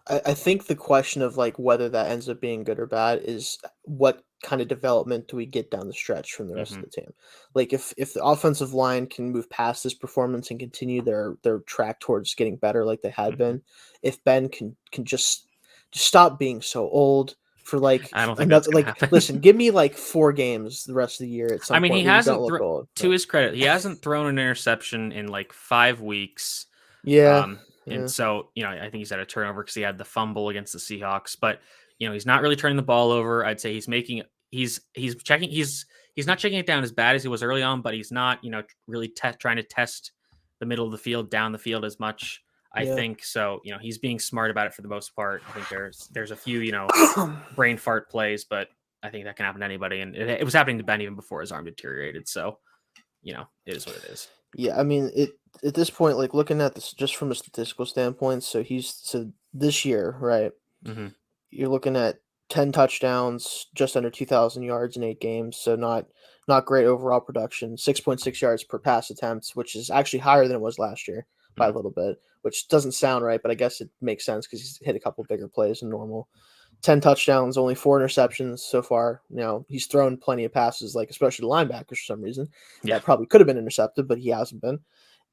I think the question of like whether that ends up being good or bad is what kind of development do we get down the stretch from the rest Hmm. of the team? Like if the offensive line can move past this performance and continue their track towards getting better like they had Hmm. been, if Ben can just stop being so old for like I don't think that's another gonna like happen. listen, give me like 4 games the rest of the year at I some mean, he point where you don't hasn't look old. to But his credit, he hasn't thrown an interception in like 5 weeks. yeah, And yeah, so, I think he's had a turnover because he had the fumble against the Seahawks, but he's not really turning the ball over. I'd say he's checking he's not checking it down as bad as he was early on, but he's not, really trying to test the middle of the field, down the field as much. I yeah. think so. He's being smart about it for the most part. I think there's a few, brain fart plays, but I think that can happen to anybody. And it was happening to Ben even before his arm deteriorated. So, it is what it is. Yeah, I mean, it at this point, like looking at this just from a statistical standpoint, so this year, right? Hmm. You're looking at 10 touchdowns, just under 2,000 yards in 8 games, so not great overall production. 6.6 yards per pass attempt, which is actually higher than it was last year by a little bit, which doesn't sound right, but I guess it makes sense because he's hit a couple bigger plays than normal. 10 touchdowns, only 4 interceptions so far. He's thrown plenty of passes, like especially the linebackers for some reason, Yeah. that probably could have been intercepted, but he hasn't been.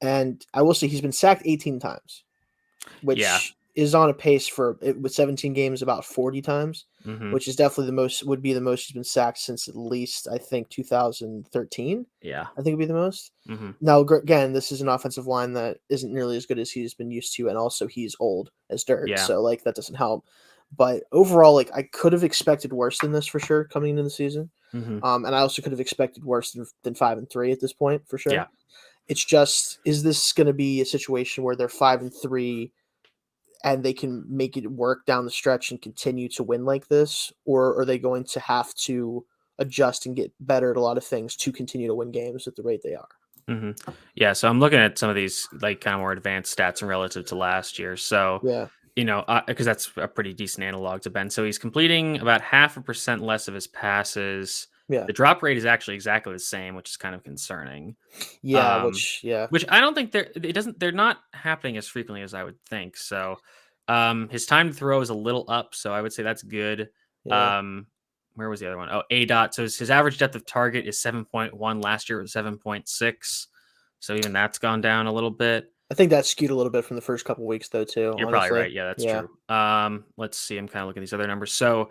And I will say he's been sacked 18 times, Yeah. which is on a pace for with 17 games about 40 times, Hmm. which is definitely would be the most he's been sacked since at least I think 2013. Yeah. I think would be the most. Hmm. Now again, this is an offensive line that isn't nearly as good as he's been used to, and also he's old as dirt, Yeah. so like that doesn't help. But overall, like I could have expected worse than this for sure coming into the season. Hmm. And I also could have expected worse than 5-3 at this point for sure. Yeah. It's just, is this going to be a situation where they're 5-3 and they can make it work down the stretch and continue to win like this, or are they going to have to adjust and get better at a lot of things to continue to win games at the rate they are? Hmm. Yeah. So I'm looking at some of these like kind of more advanced stats and relative to last year. So, Yeah, because that's a pretty decent analog to Ben. So he's completing about 0.5% less of his passes. yeah, The drop rate is actually exactly the same, which is kind of concerning. yeah. Um, Which which I don't think they're not happening as frequently as I would think. So, his time to throw is a little up, so I would say that's good. yeah. Um, where was the other one? Oh, A dot. So his average depth of target is 7.1. Last year it was 7.6. So even that's gone down a little bit. I think that skewed a little bit from the first couple weeks though too. You're probably Honestly, right. Yeah, that's yeah, true. Let's see. I'm kind of looking at these other numbers. So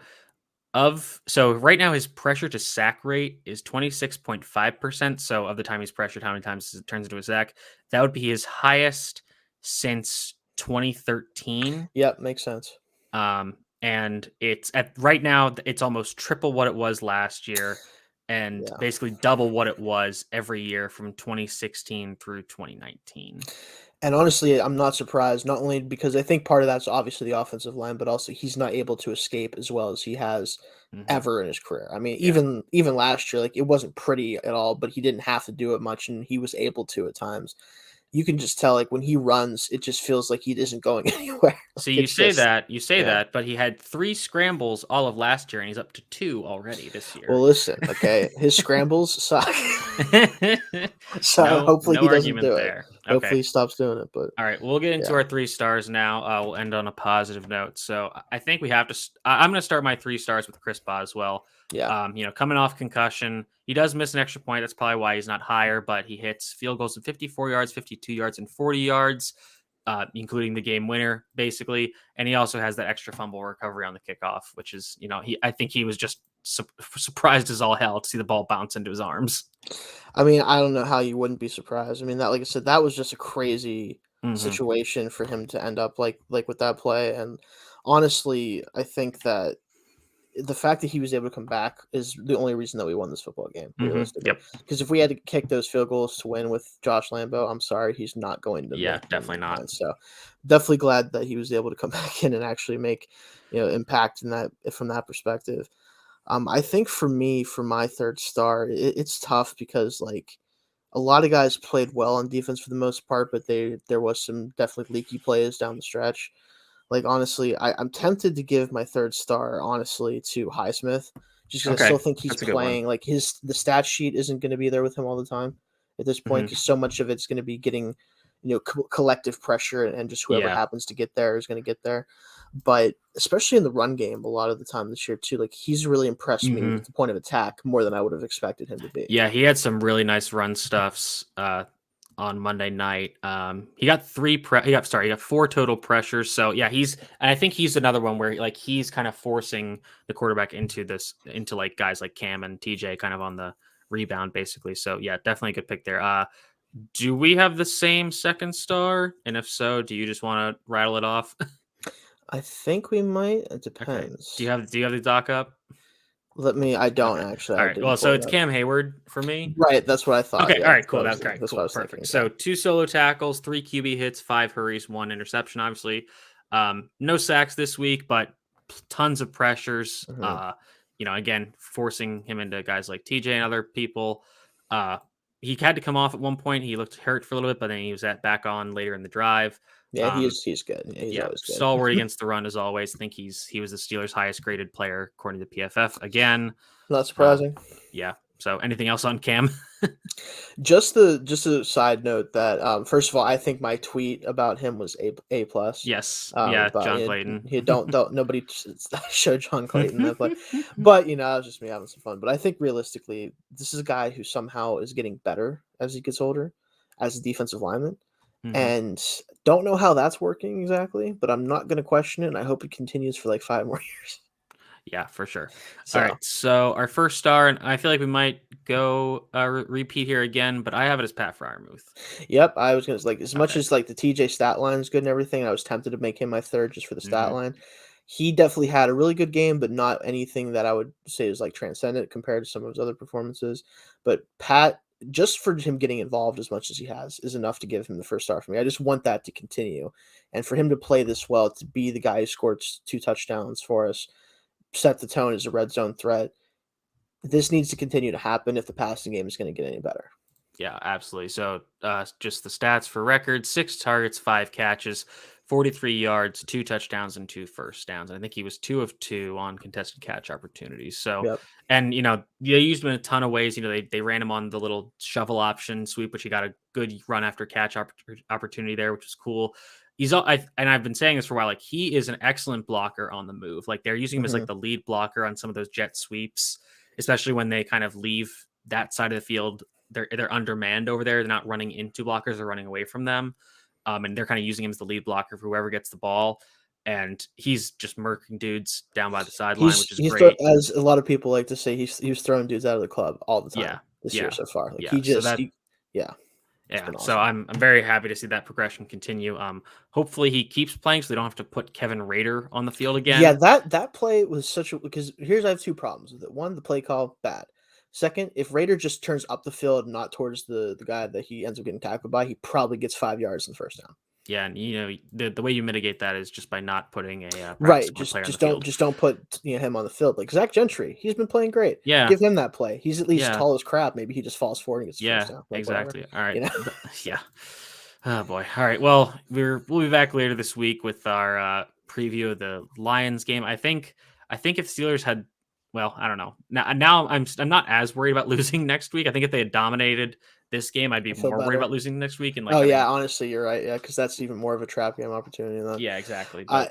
right now his pressure to sack rate is 26.5%. So of the time he's pressured, how many times it turns into a sack? That would be his highest since 2013. yep, makes sense. And it's at right now it's almost triple what it was last year and Yeah. basically double what it was every year from 2016 through 2019. And honestly, I'm not surprised, not only because I think part of that's obviously the offensive line, but also he's not able to escape as well as he has Hmm. ever in his career. I mean, Yeah. even last year, like it wasn't pretty at all, but he didn't have to do it much, and he was able to at times. You can just tell, like when he runs, it just feels like he isn't going anywhere. So Like it's just, you say yeah. that, but he had 3 scrambles all of last year, and he's up to 2 already this Well, year. listen, okay, his scrambles suck. So hopefully No he doesn't argument do it. there. Okay. Hopefully he stops doing it. But All right, we'll get into yeah, our 3 stars now. We'll end on a positive note. So I think we have to. I'm going to start my 3 stars with Chris Boswell. yeah. Coming off concussion, he does miss an extra point. That's probably why he's not higher. But he hits field goals in 54 yards, 52 yards, and 40 yards, including the game winner, basically. And he also has that extra fumble recovery on the kickoff, which is, I think he was just surprised as all hell to see the ball bounce into his arms. I mean, I don't know how you wouldn't be surprised. I mean, that, like I said, that was just a crazy Hmm. situation for him to end up like with that play. And honestly, I think that the fact that he was able to come back is the only reason that we won this football game, Hmm. realistically. Yep. Because if we had to kick those field goals to win with Josh Lambo, I'm sorry, he's not going to Yeah, make many definitely not. points. So definitely glad that he was able to come back in and actually make impact in that from that perspective. I think for me, for my third star, it's tough because like a lot of guys played well on defense for the most part, but there was some definitely leaky plays down the stretch. Like honestly, I'm tempted to give my third star honestly to Highsmith, just because I Okay, still think he's that's a good one. playing like the stat sheet isn't going to be there with him all the time at this point, Hmm. because so much of it's going to be getting collective pressure, and just whoever Yeah. happens to get there is going to get there. But especially in the run game, a lot of the time this year too, like he's really impressed me Hmm. with the point of attack more than I would have expected him to be. Yeah, he had some really nice run stuffs on Monday night. He got he got 4 total pressures. So yeah, and I think he's another one where like he's kind of forcing the quarterback into like guys like Cam and TJ kind of on the rebound basically. So yeah, definitely a good pick there. Do we have the same second star? And if so, do you just want to rattle it off? I think we might. It Okay. depends. Do you have the doc up? I don't Okay. actually. All I right. didn't Well, so pull it it's up. Cam Hayward for me. Right, that's what I thought. Okay, Yeah, all right, that's what cool. I was That's thinking. great. That's what I Cool, was thinking. perfect. Yeah. So 2 solo tackles, 3 QB hits, 5 hurries, 1 interception. Obviously, no sacks this week, but tons of pressures. Mhm. Again, forcing him into guys like TJ and other people. Uh, he had to come off at one point. He looked hurt for a little bit, but then he was back on later in the drive. Yeah, Um, he's good. Yeah, he's yeah, always good. stalwart against the run as always. I think he was the Steelers' highest graded player according to PFF again. Not Uh, surprising. yeah. So anything else on Cam? Just a side note that first of all, I think my tweet about him was A plus. Yes. Yeah, About John Clayton. don't nobody show John Clayton that play, but that was just me having some fun. But I think realistically, this is a guy who somehow is getting better as he gets older, as a defensive lineman, Mhm. and don't know how that's working exactly. But I'm not going to question it, and I hope it continues for like 5 more years. Yeah, for sure. All So right. So our first star, and I feel like we might go repeat here again, but I have it as Pat Fryermuth. yep, I was gonna like as much Okay. as like the TJ stat line is good and everything. I was tempted to make him my third just for the stat Hmm. line. He definitely had a really good game, but not anything that I would say is like transcendent compared to some of his other performances. But Pat, just for him getting involved as much as he has, is enough to give him the first star for me. I just want that to continue, and for him to play this well, to be the guy who scored 2 touchdowns for us, set the tone as a red zone threat. This needs to continue to happen if the passing game is going to get any better. Yeah, absolutely. So just the stats for record: 6 targets, 5 catches, 43 yards, 2 touchdowns, and 2 first downs. I think he was 2 of 2 on contested catch opportunities. So, Yep. and they used him in a ton of ways. They ran him on the little shovel option sweep, which he got a good run after catch opportunity there, which was cool. I've been saying this for a while. Like he is an excellent blocker on the move. Like they're using him as like Hmm. the lead blocker on some of those jet sweeps, especially when they kind of leave that side of the field. They're undermanned over there. They're not running into blockers; they're running away from them, and they're kind of using him as the lead blocker for whoever gets the ball. And he's just murking dudes down by the sideline, which is great. As a lot of people like to say, he's throwing dudes out of the club all the time Yeah, this year yeah, so far. Like yeah. So yeah, it's yeah. been So awesome. I'm very happy to see that progression continue. Hopefully he keeps playing, so they don't have to put Kevin Rader on the field Yeah, again. that play was such a because here's I have 2 problems with it. One, the play call bad. Second, if Raider just turns up the field, not towards the guy that he ends up getting tackled by, he probably gets 5 yards in the first down. Yeah, and the way you mitigate that is just by not putting a practice Right, squad player on the just field. don't put him on the field like Zach Gentry. He's been playing great. Yeah, Give him that play. He's at least yeah. tall as crap. Maybe he just falls forward and gets the first Yeah, down. Like whatever, exactly. All right. you know. Yeah. Oh boy. All right. Well, we'll be back later this week with our preview of the Lions game. I think if Steelers had well, I don't know. Now I'm not as worried about losing next week. I think if they had dominated this game, I'd be I feel more worried better. about losing next week. And Oh like, I yeah, mean, honestly, you're right. Yeah, because that's even more of a trap game opportunity than that. yeah, exactly. I,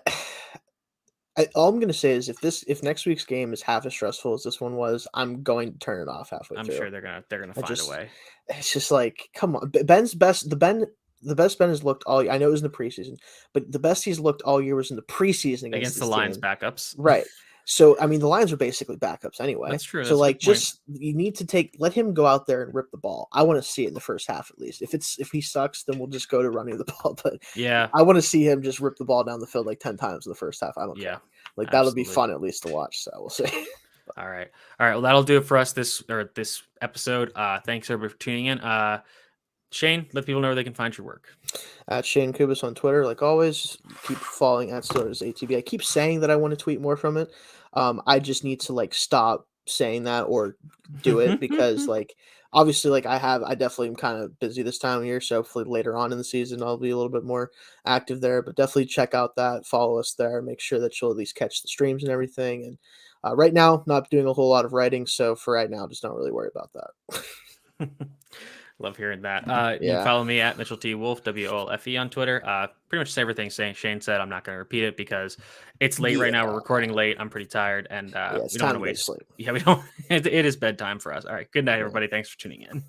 But all I'm gonna say is if next week's game is half as stressful as this one was, I'm going to turn it off halfway I'm through. sure they're gonna I find a just way it's just like, come on. Ben's best the best Ben has looked all I know it was in the preseason, but the best he's looked all year was in the preseason against against the this Lions team. backups. Right. So I mean the Lions are basically backups anyway. That's true. So That's a like good point. just you need to let him go out there and rip the ball. I want to see it in the first half at least. If he sucks, then we'll just go to running the ball. But Yeah, I want to see him just rip the ball down the field like 10 times in the first half. I don't yeah, care. Like that'll be absolutely. fun at least to watch. So we'll see. All right, all right. Well, that'll do it for us this episode. Thanks everybody for tuning in. Shane, let people know where they can find your work. At Shane Kubis on Twitter, like always, keep following at Steelers ATB. I keep saying that I want to tweet more from it. I just need to like stop saying that or do it because like obviously like I definitely am kind of busy this time of year, so hopefully later on in the season I'll be a little bit more active there. But definitely check out that, follow us there, make sure that you'll at least catch the streams and everything. And right now, not doing a whole lot of writing, so for right now, just don't really worry about that. Love hearing that. You can Yeah. follow me at Mitchell T. Wolf, WOLFE on Twitter. Pretty much everything Shane said. I'm not going to repeat it because it's late right now. We're Yeah. recording late. I'm pretty tired, and Yeah, it's we don't want time to to go to waste. sleep. Yeah, we don't. It is bedtime for us. All right. Good night, Yeah. everybody. Thanks for tuning in.